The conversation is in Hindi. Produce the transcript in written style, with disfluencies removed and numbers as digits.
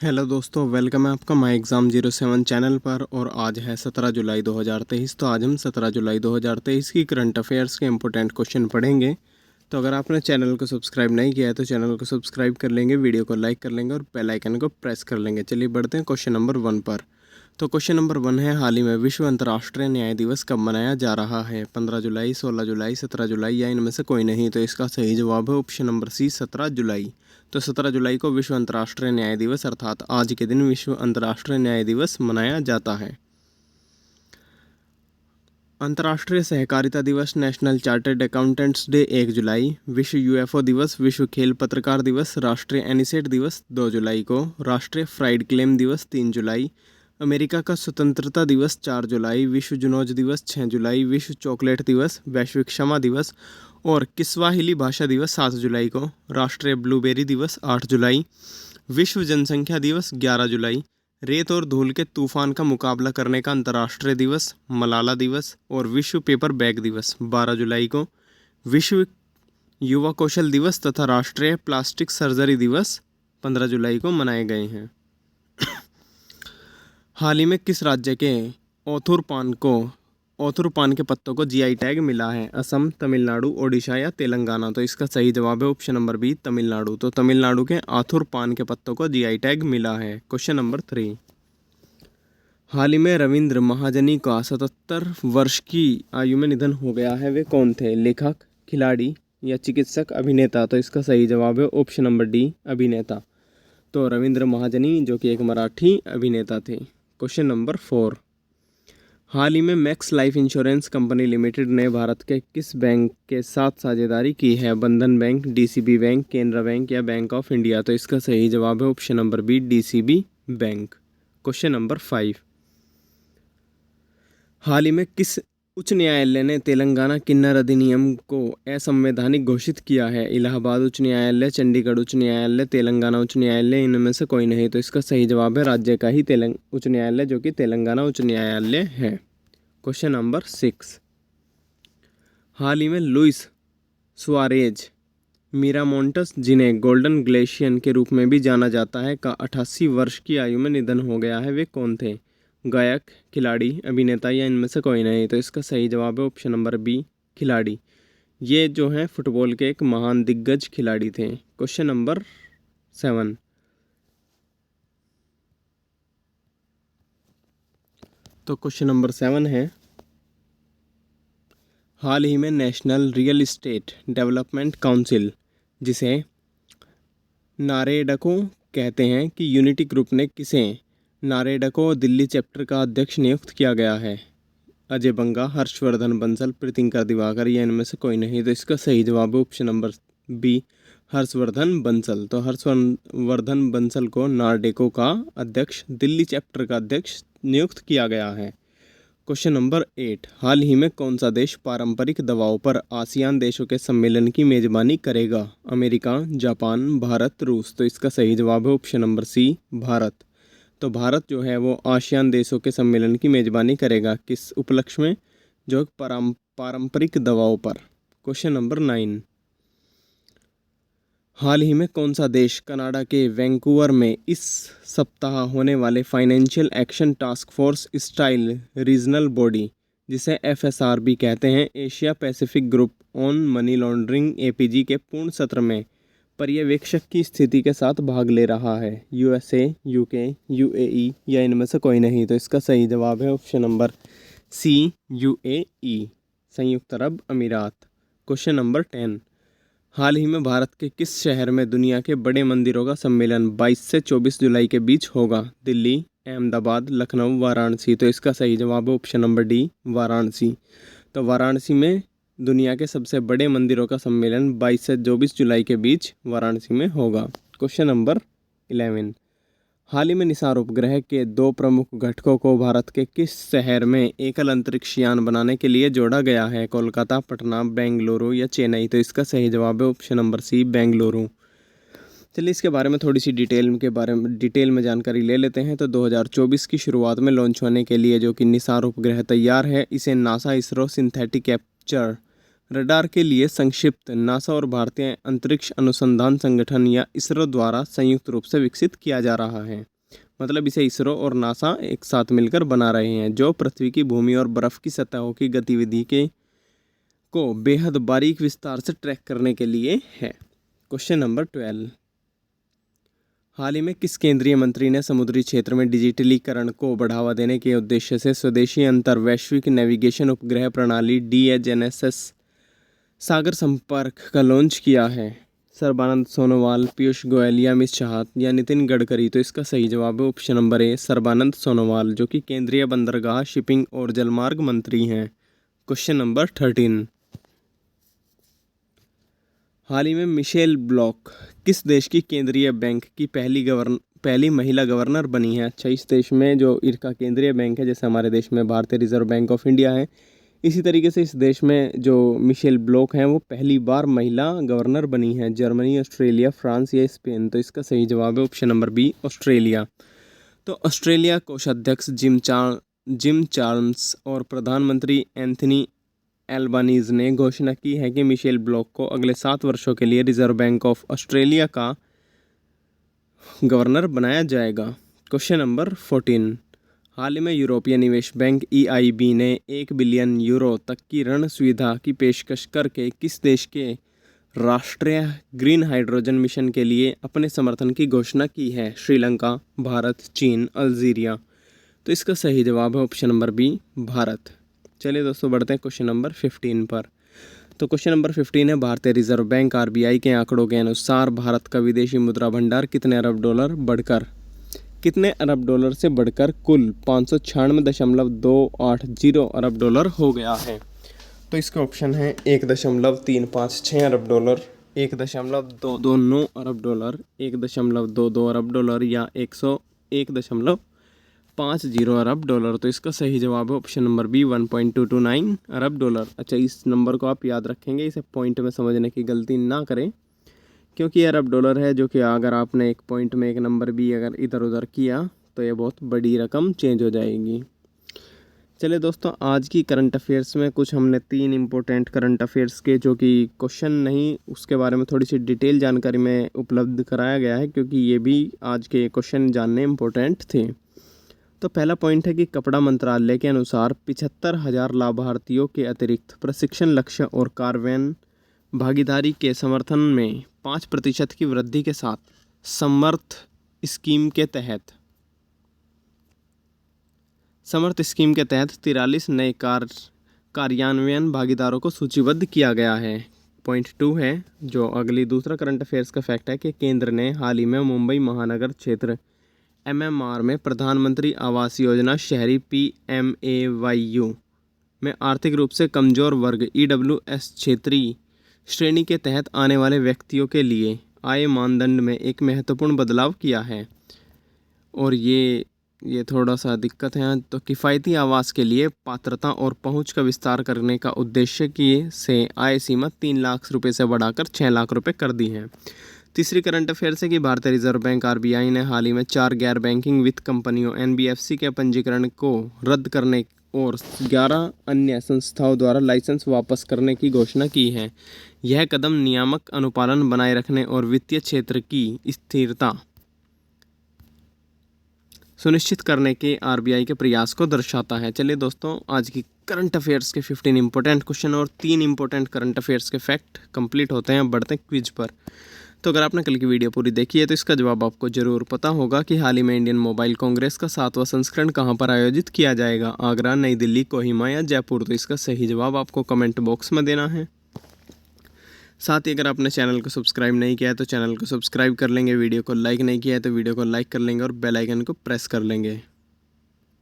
हेलो दोस्तों, वेलकम है आपका माई एग्ज़ाम 07 चैनल पर। और आज है 17 जुलाई 2023। तो आज हम 17 जुलाई 2023 की करंट अफेयर्स के इंपॉर्टेंट क्वेश्चन पढ़ेंगे। तो अगर आपने चैनल को सब्सक्राइब नहीं किया है तो चैनल को सब्सक्राइब कर लेंगे, वीडियो को लाइक कर लेंगे और बेल आइकन को प्रेस कर लेंगे। चलिए बढ़ते हैं क्वेश्चन नंबर 1 पर। तो क्वेश्चन नंबर 1 है, हाल ही में विश्व अंतर्राष्ट्रीय न्याय दिवस कब मनाया जा रहा है? 15 जुलाई, 16 जुलाई, 17 जुलाई या इनमें से कोई नहीं? तो इसका सही जवाब है ऑप्शन नंबर सी, 17 जुलाई। तो 17 जुलाई को विश्व अंतर्राष्ट्रीय न्याय दिवस अर्थात आज के दिन विश्व अंतर्राष्ट्रीय न्याय दिवस मनाया जाता है। अंतर्राष्ट्रीय सहकारिता दिवस, नेशनल चार्टर्ड अकाउंटेंट्स डे 1 जुलाई, विश्व यूएफओ दिवस, विश्व खेल पत्रकार दिवस, राष्ट्रीय एनिसेट दिवस 2 जुलाई को, राष्ट्रीय फ्राइड क्लेम दिवस 3 जुलाई, अमेरिका का स्वतंत्रता दिवस 4 जुलाई, विश्व जुनौज दिवस 6 जुलाई, विश्व चॉकलेट दिवस, वैश्विक क्षमा दिवस और किस्वाहिली भाषा दिवस 7 जुलाई को, राष्ट्रीय ब्लूबेरी दिवस 8 जुलाई, विश्व जनसंख्या दिवस 11 जुलाई, रेत और धूल के तूफान का मुकाबला करने का अंतर्राष्ट्रीय दिवस मलाला दिवस और विश्व पेपर बैग दिवस 12 जुलाई को, विश्व युवा कौशल दिवस तथा राष्ट्रीय प्लास्टिक सर्जरी दिवस 15 जुलाई को मनाए गए हैं। हाल ही में किस राज्य के ओथुर पान के पत्तों को जीआई टैग मिला है? असम, तमिलनाडु, ओडिशा या तेलंगाना? तो इसका सही जवाब है ऑप्शन नंबर बी, तमिलनाडु। तो तमिलनाडु के आथुर पान के पत्तों को जीआई टैग मिला है। क्वेश्चन नंबर 3, हाल ही में रविंद्र महाजनी का 77 वर्ष की आयु में निधन हो गया है। वे कौन थे? लेखक, खिलाड़ी या चिकित्सक, अभिनेता? तो इसका सही जवाब है ऑप्शन नंबर डी, अभिनेता। तो रविंद्र महाजनी जो कि एक मराठी अभिनेता थे। क्वेश्चन नंबर 4, हाल ही में max life insurance company limited ने भारत के किस बैंक के साथ साझेदारी की है? Bandhan bank, DCB bank, Canara bank या बैंक ऑफ इंडिया? तो इसका सही जवाब है option number B, DCB bank. Question number 5, हाल ही में किस उच्च न्यायालय ने तेलंगाना किन्नर अधिनियम को असंवैधानिक घोषित किया है? इलाहाबाद उच्च न्यायालय, चंडीगढ़ उच्च न्यायालय, तेलंगाना उच्च न्यायालय, इनमें से कोई नहीं? तो इसका सही जवाब है राज्य का ही उच्च न्यायालय जो कि तेलंगाना उच्च न्यायालय है। क्वेश्चन नंबर 6, हाल ही में लुइस सुआरेज मिरामोंटस, जिन्हें गोल्डन ग्लेशियन के रूप में भी जाना जाता है, का 88 वर्ष की आयु में निधन हो गया है। वे कौन थे? गायक, खिलाड़ी, अभिनेता या इनमें से कोई नहीं? तो इसका सही जवाब है ऑप्शन नंबर बी, खिलाड़ी। ये जो हैं फुटबॉल के एक महान दिग्गज खिलाड़ी थे। क्वेश्चन नंबर 7, तो क्वेश्चन नंबर 7 है, हाल ही में national real estate development council, जिसे नारेडको कहते हैं, कि यूनिटी ग्रुप ने किसे नारेडको दिल्ली चैप्टर का अध्यक्ष नियुक्त किया गया है? अजय बंगा, हर्षवर्धन बंसल, प्रीतिंकर दिवाकर या इनमें से कोई नहीं? तो इसका सही जवाब है option number B, Harshvardhan Bansal. तो हर्षवर्धन बंसल को नार्डेको का अध्यक्ष, दिल्ली चैप्टर का अध्यक्ष नियुक्त किया गया है। क्वेश्चन नंबर 8, हाल ही में कौन सा देश पारंपरिक दवाओं पर आसियान देशों के सम्मेलन की मेजबानी करेगा? अमेरिका, जापान, भारत, रूस? तो इसका सही जवाब है ऑप्शन नंबर सी, भारत। तो भारत जो है वो आसियान देशों के सम्मेलन की मेजबानी करेगा। किस उपलक्ष्य में? जो पारंपरिक दवाओं पर। क्वेश्चन नंबर 9, हाल ही में कौन सा देश कनाडा के वैंकूवर में इस सप्ताह होने वाले financial action task force style regional body, जिसे एफएसआरबी कहते हैं, Asia Pacific group on money laundering APG के पूर्ण सत्र में पर्यवेक्षक की स्थिति के साथ भाग ले रहा है? यूएसए, यूके, यूएई या इनमें से कोई नहीं? तो इसका सही जवाब है ऑप्शन नंबर सी, यूएई, संयुक्त अरब अमीरात। क्वेश्चन नंबर 10, हाल ही में भारत के किस शहर में दुनिया के बड़े मंदिरों का सम्मेलन 22 से 24 जुलाई के बीच होगा? दिल्ली, अहमदाबाद, लखनऊ, वाराणसी? तो इसका सही जवाब है ऑप्शन नंबर डी, वाराणसी। तो वाराणसी में दुनिया के सबसे बड़े मंदिरों का सम्मेलन 22 से 24 जुलाई के बीच वाराणसी में होगा। क्वेश्चन नंबर 11, हाल ही में निसार उपग्रह के 2 प्रमुख घटकों को भारत के किस शहर में एकल अंतरिक्ष यान बनाने के लिए जोड़ा गया है? कोलकाता, पटना, बेंगलुरु या चेन्नई? तो इसका सही जवाब है ऑप्शन नंबर सी, बेंगलुरु। चलिए इसके बारे में थोड़ी सी डिटेल में जानकारी ले लेते हैं। तो 2024 की शुरुआत में लॉन्च होने के लिए जो कि निसार उपग्रह तैयार है, इसे NASA ISRO synthetic capture radar के लिए संक्षिप्त नासा और भारतीय अंतरिक्ष अनुसंधान संगठन या इसरो द्वारा संयुक्त रूप से विकसित किया जा रहा है। मतलब इसे इसरो और नासा एक साथ मिलकर बना रहे हैं, जो पृथ्वी की भूमि और बर्फ की सतहों की गतिविधि को बेहद बारीक विस्तार से ट्रैक करने के लिए है। क्वेश्चन नंबर 12, हाल ही में किस केंद्रीय मंत्री ने समुद्री क्षेत्र में डिजिटलीकरण को बढ़ावा देने के उद्देश्य से स्वदेशी अंतर्वैश्विक नेविगेशन उपग्रह प्रणाली DHNSS सागर संपर्क का लॉन्च किया है? सर्बानंद सोनोवाल, पीयूष गोयल या अमित शाह या नितिन गडकरी? तो इसका सही जवाब है option number A, Sarbananda Sonowal, जो कि केंद्रीय बंदरगाह, शिपिंग और जलमार्ग मंत्री हैं। क्वेश्चन नंबर 13, हाल ही में मिशेल ब्लॉक किस देश की केंद्रीय बैंक की पहली महिला गवर्नर बनी है? अच्छा, इस देश में जो इनका केंद्रीय बैंक है, जैसे हमारे देश में भारतीय रिजर्व बैंक ऑफ इंडिया है, इसी तरीके से इस देश में जो मिशेल ब्लॉक हैं वो पहली बार महिला गवर्नर बनी हैं। जर्मनी, ऑस्ट्रेलिया, फ्रांस या स्पेन? तो इसका सही जवाब है ऑप्शन नंबर बी, ऑस्ट्रेलिया। तो ऑस्ट्रेलिया कोषाध्यक्ष जिम चार्ल्स और प्रधानमंत्री एंथनी एल्बानीज ने घोषणा की है कि मिशेल ब्लॉक को अगले 7 वर्षों के लिए रिजर्व बैंक ऑफ ऑस्ट्रेलिया का गवर्नर बनाया जाएगा। क्वेश्चन नंबर 14, हाल ही में यूरोपीय निवेश बैंक EIB ने 1 बिलियन यूरो तक की ऋण सुविधा की पेशकश करके किस देश के राष्ट्रीय ग्रीन हाइड्रोजन मिशन के लिए अपने समर्थन की घोषणा की है? श्रीलंका, भारत, चीन, अल्जीरिया? तो इसका सही जवाब है ऑप्शन नंबर बी, भारत। चलिए दोस्तों, बढ़ते हैं क्वेश्चन नंबर 15 पर। तो क्वेश्चन नंबर 15 है, भारतीय रिजर्व बैंक RBI के आंकड़ों के अनुसार भारत का विदेशी मुद्रा भंडार कितने अरब डॉलर से बढ़कर कुल 596.280 अरब डॉलर हो गया है? तो इसका ऑप्शन है 1.356 अरब डॉलर, 1.229 अरब डॉलर, 1.22 अरब डॉलर या 101.50 अरब डॉलर। तो इसका सही जवाब है ऑप्शन नंबर बी, 1.229 अरब डॉलर। अच्छा, इस नंबर को आप याद रखेंगे, इसे पॉइंट में समझने की गलती ना करें, क्योंकि अरब डॉलर है, जो कि अगर आपने एक पॉइंट में एक नंबर भी अगर इधर उधर किया तो ये बहुत बड़ी रकम चेंज हो जाएगी। चलिए दोस्तों, आज की करंट अफेयर्स में कुछ हमने 3 इम्पोर्टेंट करंट अफेयर्स के जो कि क्वेश्चन नहीं, उसके बारे में थोड़ी सी डिटेल जानकारी में उपलब्ध कराया गया है, क्योंकि ये भी आज के क्वेश्चन जानने इम्पोर्टेंट थे। तो पहला पॉइंट है कि कपड़ा मंत्रालय के अनुसार 75,000 लाभार्थियों के अतिरिक्त प्रशिक्षण लक्ष्य और कार्यान्वयन भागीदारी के समर्थन में 5% की वृद्धि के साथ समर्थ स्कीम के तहत 43 नए कार्यान्वयन भागीदारों को सूचीबद्ध किया गया है। पॉइंट 2 है, जो अगली दूसरा करंट अफेयर्स का फैक्ट है कि केंद्र ने हाल ही में मुंबई महानगर क्षेत्र MMR में प्रधानमंत्री आवास योजना शहरी PMAYU में आर्थिक रूप से कमजोर वर्ग EWS क्षेत्रीय श्रेणी के तहत आने वाले व्यक्तियों के लिए आय मानदंड में एक महत्वपूर्ण बदलाव किया है। और ये थोड़ा सा दिक्कत है। तो किफ़ायती आवास के लिए पात्रता और पहुंच का विस्तार करने का उद्देश्य से आय सीमा 3 लाख रुपए से बढ़ाकर 6 लाख रुपए कर दी है। तीसरी करंट अफेयर्स है कि भारतीय रिजर्व बैंक RBI ने हाल ही में 4 गैर बैंकिंग वित्त कंपनियों NBFC के पंजीकरण को रद्द करने और 11 अन्य संस्थाओं द्वारा लाइसेंस वापस करने की घोषणा की है। यह कदम नियामक अनुपालन बनाए रखने और वित्तीय क्षेत्र की स्थिरता सुनिश्चित करने के RBI के प्रयास को दर्शाता है। चलिए दोस्तों, आज की करंट अफेयर्स के 15 इंपॉर्टेंट क्वेश्चन और 3 इंपॉर्टेंट करंट अफेयर्स के फैक्ट कंप्लीट होते हैं। बढ़ते हैं क्विज पर। तो अगर आपने कल की वीडियो पूरी देखी है तो इसका जवाब आपको ज़रूर पता होगा कि हाल ही में इंडियन मोबाइल कांग्रेस का 7वां संस्करण कहां पर आयोजित किया जाएगा? आगरा, नई दिल्ली, कोहिमा या जयपुर? तो इसका सही जवाब आपको कमेंट बॉक्स में देना है। साथ ही अगर आपने चैनल को सब्सक्राइब नहीं किया है तो चैनल को सब्सक्राइब कर लेंगे, वीडियो को लाइक नहीं किया है तो वीडियो को लाइक कर लेंगे और बेल आइकन को प्रेस कर लेंगे।